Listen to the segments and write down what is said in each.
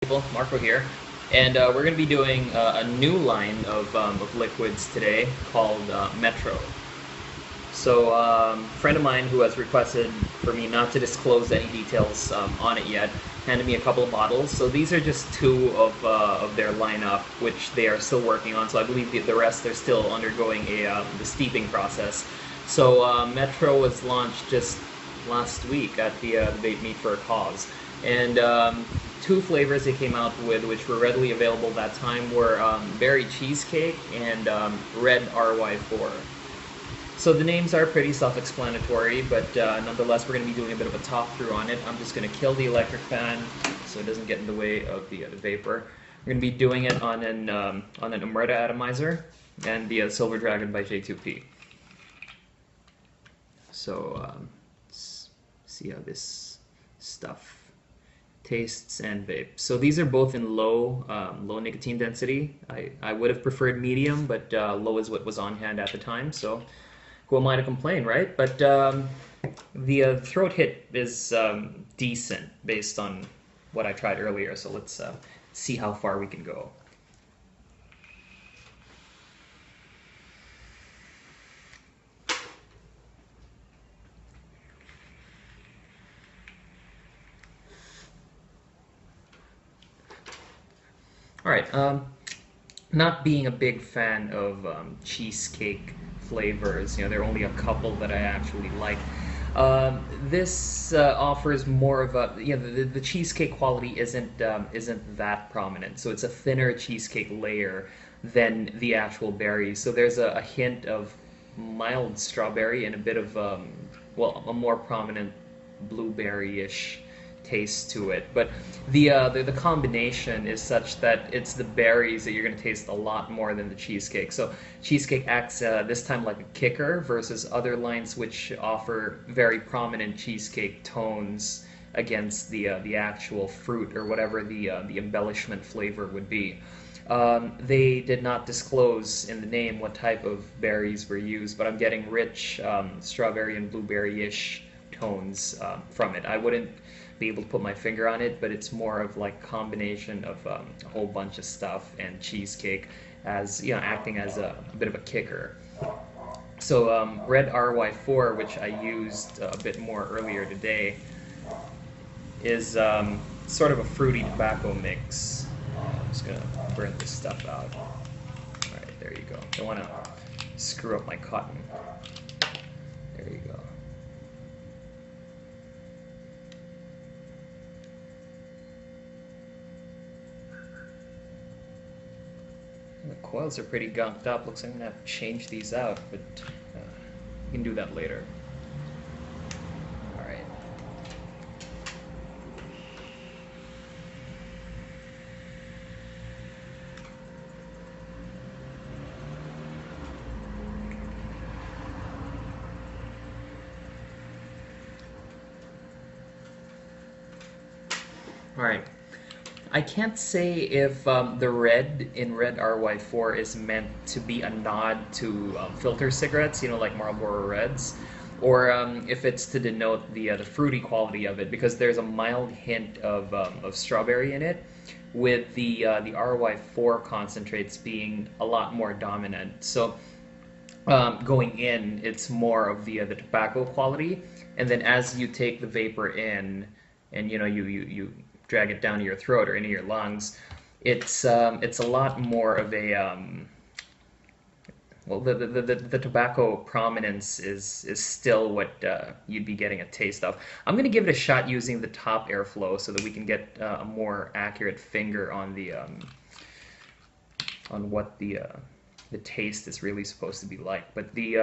People, Marco here, and we're going to be doing a new line of liquids today called Metro. So, a friend of mine who has requested for me not to disclose any details on it yet handed me a couple of bottles. So these are just two of their lineup, which they are still working on. So I believe the rest are still undergoing the steeping process. So Metro was launched just last week at the Vape Meet for a Cause, and two flavors they came out with, which were readily available that time, were berry cheesecake and red RY4. So the names are pretty self-explanatory, but nonetheless, we're going to be doing a bit of a talk through on it. I'm just going to kill the electric fan so it doesn't get in the way of the vapor. We're going to be doing it on an Omerta atomizer and the Silver Dragon by J2P. So let's see how this stuff tastes and vape. So these are both in low nicotine density. I would have preferred medium, but low is what was on hand at the time. So who am I to complain, right? But the throat hit is decent based on what I tried earlier. So let's see how far we can go. All right. Not being a big fan of cheesecake flavors, there are only a couple that I actually like. This offers more of a, the cheesecake quality isn't that prominent, so it's a thinner cheesecake layer than the actual berries. So there's a hint of mild strawberry and a bit of a more prominent blueberry-ish taste to it. But the combination is such that it's the berries that you're going to taste a lot more than the cheesecake. So cheesecake acts this time like a kicker versus other lines which offer very prominent cheesecake tones against the actual fruit or whatever the embellishment flavor would be. They did not disclose in the name what type of berries were used, but I'm getting rich strawberry and blueberry-ish tones from it. I wouldn't be able to put my finger on it, but it's more of like combination of a whole bunch of stuff and cheesecake as acting as a bit of a kicker. So red RY4, which I used a bit more earlier today, is sort of a fruity tobacco mix. I'm just gonna burn this stuff out. All right, there you go. Don't want to screw up my cotton. There you go. The coils are pretty gunked up. Looks like I'm gonna have to change these out, but we can do that later. All right. All right. I can't say if the red in red RY4 is meant to be a nod to filter cigarettes, like Marlboro Reds, or if it's to denote the fruity quality of it, because there's a mild hint of strawberry in it, with the RY4 concentrates being a lot more dominant. So going in, it's more of the tobacco quality, and then as you take the vapor in, and you drag it down to your throat or into your lungs, it's a lot more of a well, the tobacco prominence is still what you'd be getting a taste of. I'm gonna give it a shot using the top airflow so that we can get a more accurate finger on the on what the taste is really supposed to be like. But the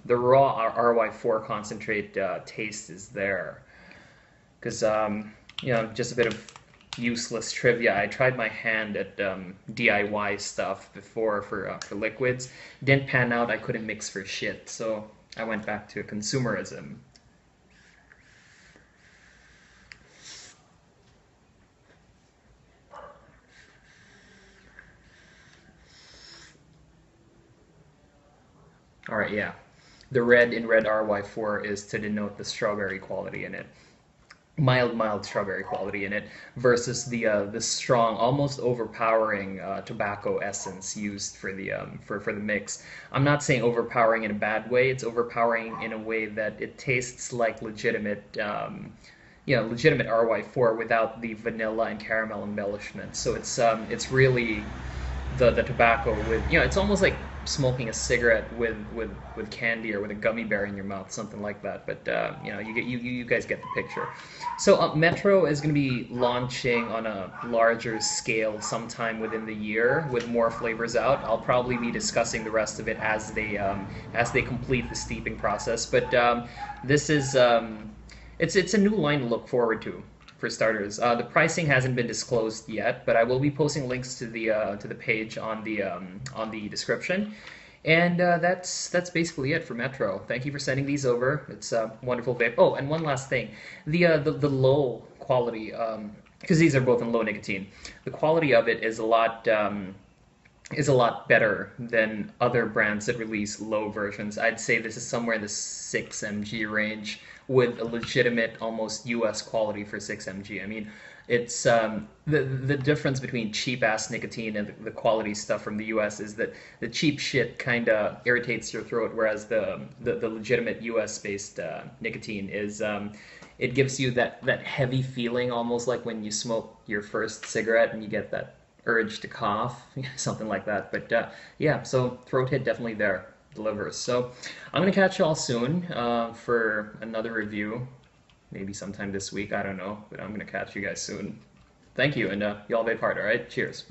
raw RY4 concentrate taste is there, because just a bit of useless trivia. I tried my hand at DIY stuff before for liquids. Didn't pan out. I couldn't mix for shit, so I went back to consumerism. All right, yeah. The red in red RY4 is to denote the strawberry quality in it. mild strawberry quality in it versus the strong, almost overpowering tobacco essence used for the for the mix. I'm not saying overpowering in a bad way. It's overpowering in a way that it tastes like legitimate. Legitimate RY4 without the vanilla and caramel embellishment. So it's really the tobacco with it's almost like smoking a cigarette with candy or with a gummy bear in your mouth, something like that. But you guys get the picture. So Metro is going to be launching on a larger scale sometime within the year with more flavors out. I'll probably be discussing the rest of it as they complete the steeping process. But this is it's a new line to look forward to for starters. The pricing hasn't been disclosed yet, but I will be posting links to the page on the description. And that's basically it for Metro. Thank you for sending these over. It's a wonderful vape. Oh, and one last thing, the low quality, because these are both in low nicotine. The quality of it is a lot better than other brands that release low versions. I'd say this is somewhere in the 6 mg range with a legitimate, almost US quality for 6 mg. I mean, it's the difference between cheap ass nicotine and the quality stuff from the US is that the cheap shit kind of irritates your throat, whereas the legitimate US based nicotine is it gives you that heavy feeling, almost like when you smoke your first cigarette and you get that urge to cough, something like that. But yeah, so throat hit definitely there, delivers. So I'm gonna catch y'all soon for another review, maybe sometime this week. I don't know, but I'm gonna catch you guys soon. Thank you, and y'all vape hard. All right, cheers.